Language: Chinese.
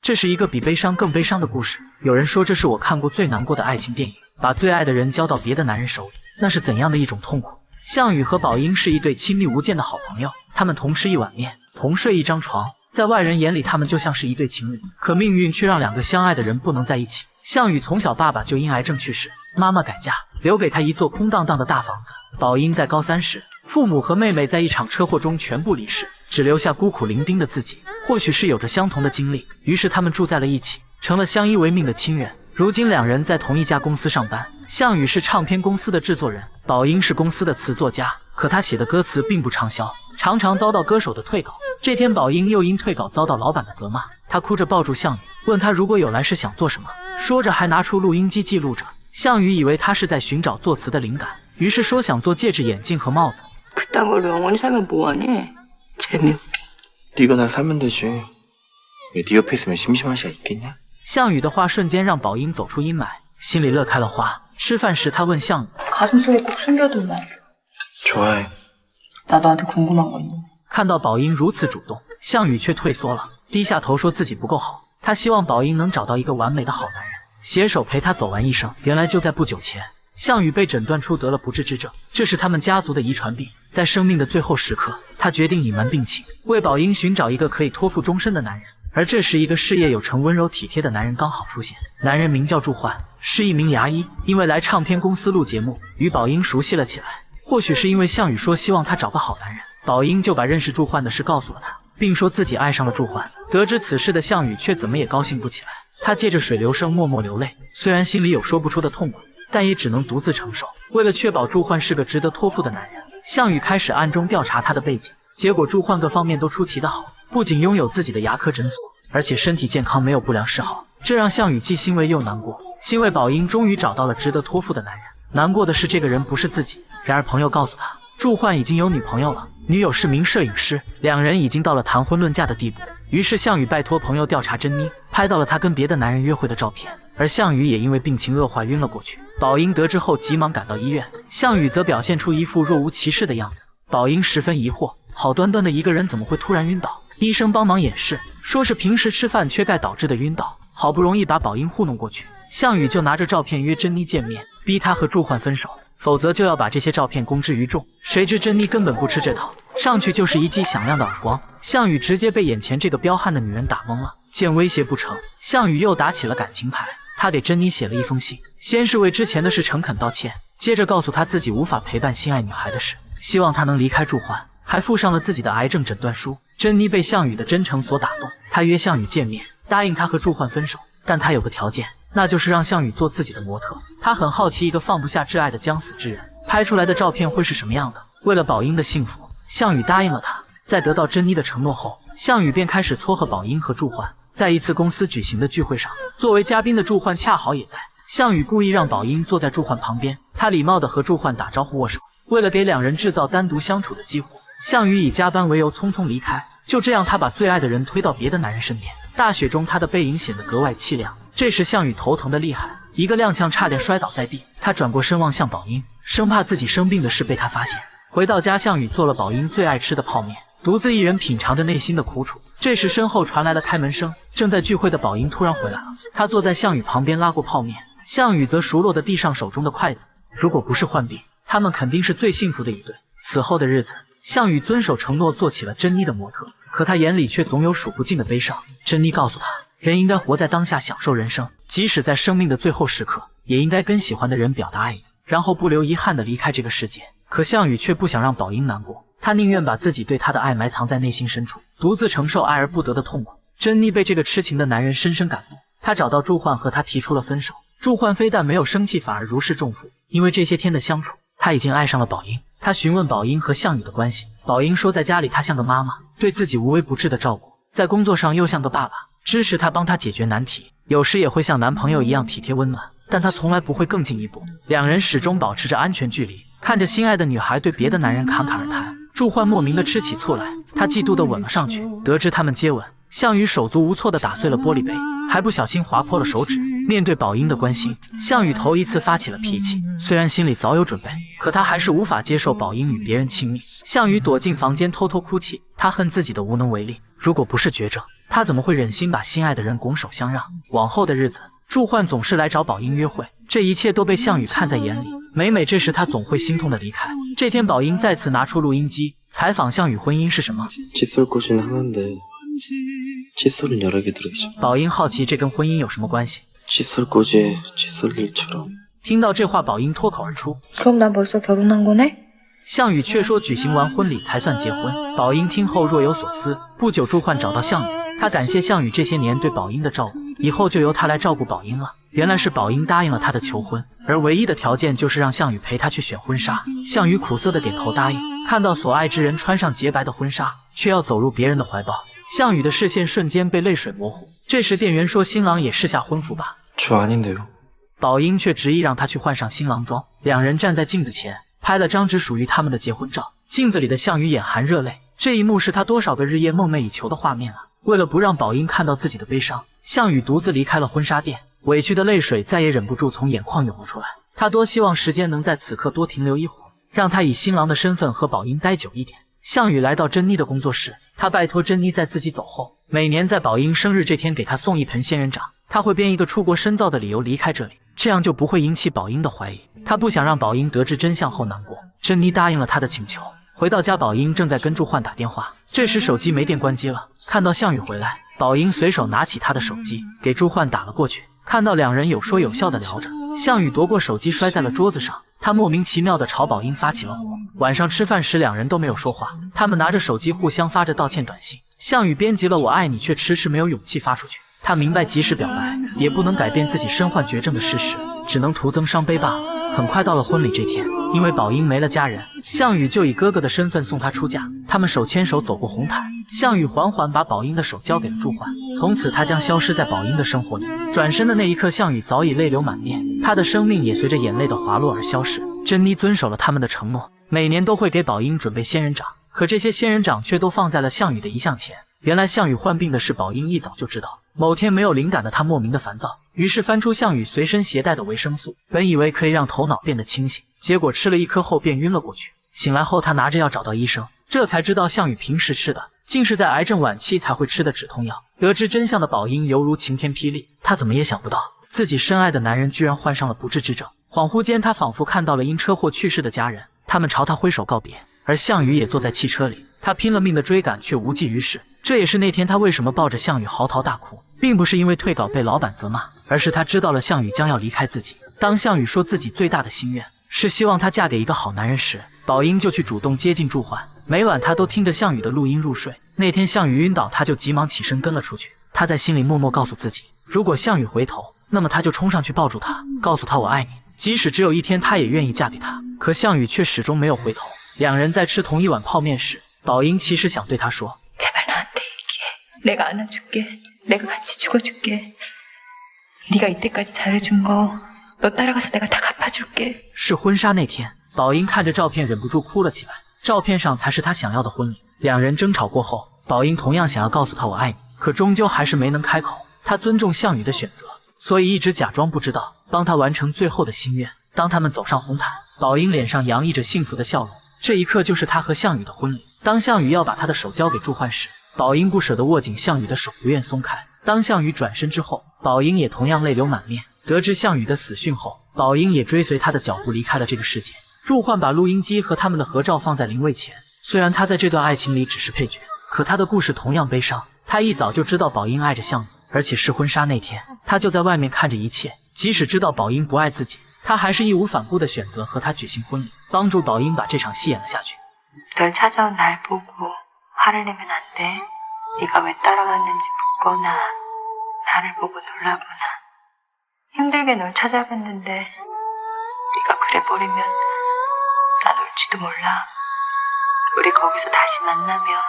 这是一个比悲伤更悲伤的故事。有人说这是我看过最难过的爱情电影，把最爱的人交到别的男人手里，那是怎样的一种痛苦。项羽和宝英是一对亲密无间的好朋友，他们同吃一碗面，同睡一张床，在外人眼里他们就像是一对情侣，可命运却让两个相爱的人不能在一起。项羽从小爸爸就因癌症去世，妈妈改嫁，留给他一座空荡荡的大房子。宝英在高3时，父母和妹妹在一场车祸中全部离世，只留下孤苦伶仃的自己。或许是有着相同的经历，于是他们住在了一起，成了相依为命的亲人。如今两人在同一家公司上班，项羽是唱片公司的制作人，宝英是公司的词作家。可他写的歌词并不畅销，常常遭到歌手的退稿。这天，宝英又因退稿遭到老板的责骂，他哭着抱住项羽，问他如果有来世想做什么，说着还拿出录音机记录着。项羽以为他是在寻找作词的灵感，于是说想做戒指、眼镜和帽子。 그딴 걸로 영원히 살면 뭐하니? 재미없. 네가 날 살면 되지. 왜 네 옆에 있으면 심심할 시간 있겠냐? 项羽的话瞬间让宝英走出阴霾，心里乐开了花。吃饭时，他问项羽： 가슴속에 꼭 숨겨둔다. 좋아해. 나 너한테 궁금한 거 있는데. 看到宝英如此主动，项羽却退缩了，低下头说自己不够好。他希望宝英能找到一个完美的好男人，携手陪他走完一生。原来就在不久前，项羽被诊断出得了不治之症，这是他们家族的遗传病。在生命的最后时刻，他决定隐瞒病情，为宝英寻找一个可以托付终身的男人。而这时，一个事业有成、温柔体贴的男人刚好出现。男人名叫祝焕，是一名牙医，因为来唱片公司录节目，与宝英熟悉了起来。或许是因为项羽说希望他找个好男人，宝英就把认识祝焕的事告诉了他，并说自己爱上了祝焕。得知此事的项羽却怎么也高兴不起来，他借着水流声默默流泪，虽然心里有说不出的痛苦，但也只能独自承受。为了确保祝焕是个值得托付的男人，项羽开始暗中调查他的背景。结果祝焕各方面都出奇的好，不仅拥有自己的牙科诊所，而且身体健康，没有不良嗜好。这让项羽既欣慰又难过。欣慰宝英终于找到了值得托付的男人，难过的是这个人不是自己。然而朋友告诉他，祝焕已经有女朋友了，女友是名摄影师，两人已经到了谈婚论嫁的地步。于是项羽拜托朋友调查珍妮，拍到了她跟别的男人约会的照片，而项羽也因为病情恶化晕了过去。宝英得知后急忙赶到医院，项羽则表现出一副若无其事的样子。宝英十分疑惑，好端端的一个人怎么会突然晕倒？医生帮忙掩饰，说是平时吃饭缺钙导致的晕倒。好不容易把宝英糊弄过去，项羽就拿着照片约珍妮见面，逼她和祝焕分手，否则就要把这些照片公之于众。谁知珍妮根本不吃这套，上去就是一记响亮的耳光。项羽直接被眼前这个彪悍的女人打懵了，见威胁不成，项羽又打起了感情牌。他给珍妮写了一封信，先是为之前的事诚恳道歉，接着告诉她自己无法陪伴心爱女孩的事，希望她能离开祝焕，还附上了自己的癌症诊断书。珍妮被项羽的真诚所打动，她约项羽见面，答应他和祝焕分手，但她有个条件，那就是让项羽做自己的模特。她很好奇一个放不下挚爱的将死之人拍出来的照片会是什么样的。为了宝英的幸福，项羽答应了她。在得到珍妮的承诺后，项羽便开始撮合宝英和祝焕。在一次公司举行的聚会上，作为嘉宾的祝焕恰好也在。项羽故意让宝英坐在祝焕旁边，他礼貌地和祝焕打招呼握手。为了给两人制造单独相处的机会，项羽以加班为由匆匆离开。就这样，他把最爱的人推到别的男人身边。大雪中，他的背影显得格外凄凉。这时，项羽头疼得厉害，一个踉跄差点摔倒在地。他转过身望向宝英，生怕自己生病的事被他发现。回到家，项羽做了宝英最爱吃的泡面，独自一人品尝着内心的苦楚。这时，身后传来了开门声，正在聚会的宝英突然回来了。他坐在项羽旁边拉过泡面，项羽则熟络地递上手中的筷子。如果不是患病，他们肯定是最幸福的一对。此后的日子，项羽遵守承诺做起了珍妮的模特，可他眼里却总有数不尽的悲伤。珍妮告诉他，人应该活在当下，享受人生，即使在生命的最后时刻，也应该跟喜欢的人表达爱意，然后不留遗憾地离开这个世界。可项羽却不想让宝英难过，他宁愿把自己对她的爱埋藏在内心深处，独自承受爱而不得的痛苦。珍妮被这个痴情的男人深深感动，她找到祝焕和他提出了分手。祝焕非但没有生气，反而如释重负，因为这些天的相处，他已经爱上了宝英。他询问宝英和项羽的关系，宝英说在家里他像个妈妈，对自己无微不至的照顾，在工作上又像个爸爸，支持他，帮他解决难题，有时也会像男朋友一样体贴温暖，但他从来不会更进一步。两人始终保持着安全距离，看着心爱的女孩对别的男人侃侃而谈，祝焕莫名的吃起醋来，他嫉妒的吻了上去。得知他们接吻，项羽手足无措的打碎了玻璃杯，还不小心划破了手指。面对宝英的关心，项羽头一次发起了脾气。虽然心里早有准备，可他还是无法接受宝英与别人亲密。项羽躲进房间偷偷哭泣，他恨自己的无能为力。如果不是绝症，他怎么会忍心把心爱的人拱手相让？往后的日子，祝焕总是来找宝英约会，这一切都被项羽看在眼里。每每这时，他总会心痛的离开。这天，宝英再次拿出录音机，采访项羽婚姻是什么。 칫솔은 여러 개 들어있어. 宝英好奇这跟婚姻有什么关系？ 칫솔꽂이에 칫솔일처럼. 听到这话，宝英脱口而出。 그럼 나 벌써 결혼한 거네? 项羽却说举行完婚礼才算结婚。宝英听后若有所思。不久，祝焕找到项羽，他感谢项羽这些年对宝英的照顾，以后就由他来照顾宝英了。原来是宝英答应了他的求婚，而唯一的条件就是让项羽陪他去选婚纱。项羽苦涩的点头答应。看到所爱之人穿上洁白的婚纱，却要走入别人的怀抱，项羽的视线瞬间被泪水模糊。这时，店员说：“新郎也试下婚服吧。” 저 아닌데요. 宝英却执意让他去换上新郎装。两人站在镜子前，拍了张只属于他们的结婚照。镜子里的项羽眼含热泪，这一幕是他多少个日夜梦寐以求的画面啊！为了不让宝英看到自己的悲伤，项羽独自离开了婚纱店。委屈的泪水再也忍不住从眼眶涌了出来。他多希望时间能在此刻多停留一会儿，让他以新郎的身份和宝英待久一点。项羽来到珍妮的工作室，他拜托珍妮在自己走后，每年在宝英生日这天给她送一盆仙人掌。他会编一个出国深造的理由离开这里，这样就不会引起宝英的怀疑。他不想让宝英得知真相后难过。珍妮答应了他的请求。回到家，宝英正在跟祝焕打电话，这时手机没电关机了。看到项羽回来，宝英随手拿起他的手机给祝焕打了过去。看到两人有说有笑的聊着，项羽夺过手机摔在了桌子上，他莫名其妙的朝宝英发起了火。晚上吃饭时，两人都没有说话，他们拿着手机互相发着道歉短信。项羽编辑了我爱你，却迟迟没有勇气发出去。他明白即使表白也不能改变自己身患绝症的事实，只能徒增伤悲罢了。很快到了婚礼这天，因为宝英没了家人，项羽就以哥哥的身份送她出嫁。他们手牵手走过红毯，项羽缓缓把宝英的手交给了祝焕，从此他将消失在宝英的生活里。转身的那一刻，项羽早已泪流满面，他的生命也随着眼泪的滑落而消逝。珍妮遵守了他们的承诺，每年都会给宝英准备仙人掌，可这些仙人掌却都放在了项羽的遗像前。原来项羽患病的事，宝英一早就知道。某天没有灵感的他莫名的烦躁，于是翻出项羽随身携带的维生素，本以为可以让头脑变得清醒，结果吃了一颗后便晕了过去。醒来后，他拿着药找到医生，这才知道项羽平时吃的竟是在癌症晚期才会吃的止痛药。得知真相的宝英犹如晴天霹雳，她怎么也想不到自己深爱的男人居然患上了不治之症。恍惚间，她仿佛看到了因车祸去世的家人，他们朝她挥手告别，而项羽也坐在汽车里，他拼了命的追赶，却无济于事。这也是那天他为什么抱着项羽嚎啕大哭，并不是因为退稿被老板责骂，而是他知道了项羽将要离开自己。当项羽说自己最大的心愿是希望她嫁给一个好男人时，宝英就去主动接近祝焕。每晚他都听着项羽的录音入睡。那天项羽晕倒，他就急忙起身跟了出去。他在心里默默告诉自己，如果项羽回头，那么他就冲上去抱住他，告诉他我爱你，即使只有一天，他也愿意嫁给他。可项羽却始终没有回头。两人在吃同一碗泡面时，宝英其实想对他说， 내가 안아줄게. 내가 같이 죽어줄게. 네가 이때까지 잘해준 거 너 따라가서 내가 다 갚아줄게. 是婚纱那天，宝英看着照片忍不住哭了起来。照片上才是她想要的婚礼。两人争吵过后，宝英同样想要告诉他我爱你，可终究还是没能开口。她尊重项羽的选择，所以一直假装不知道，帮他完成最后的心愿。当他们走上红毯，宝英脸上洋溢着幸福的笑容。这一刻就是她和项羽的婚礼。当项羽要把他的手交给祝焕时，宝英不舍得握紧项羽的手，不愿松开。当项羽转身之后，宝英也同样泪流满面。得知项羽的死讯后，宝英也追随他的脚步离开了这个世界。祝焕把录音机和他们的合照放在灵位前，虽然他在这段爱情里只是配角，可他的故事同样悲伤。他一早就知道宝英爱着项羽，而且是婚纱那天，他就在外面看着一切。即使知道宝英不爱自己，他还是义无反顾地选择和她举行婚礼，帮助宝英把这场戏演了下去。 널 찾아온 날 보고 화를 내면 안 돼. 네가 왜 따라갔는지 묻거나 나를 보고 놀라거나 힘들게 널 찾아갔는데 네가 그래버리면 난 울지도 몰라. 우리 거기서 다시 만나면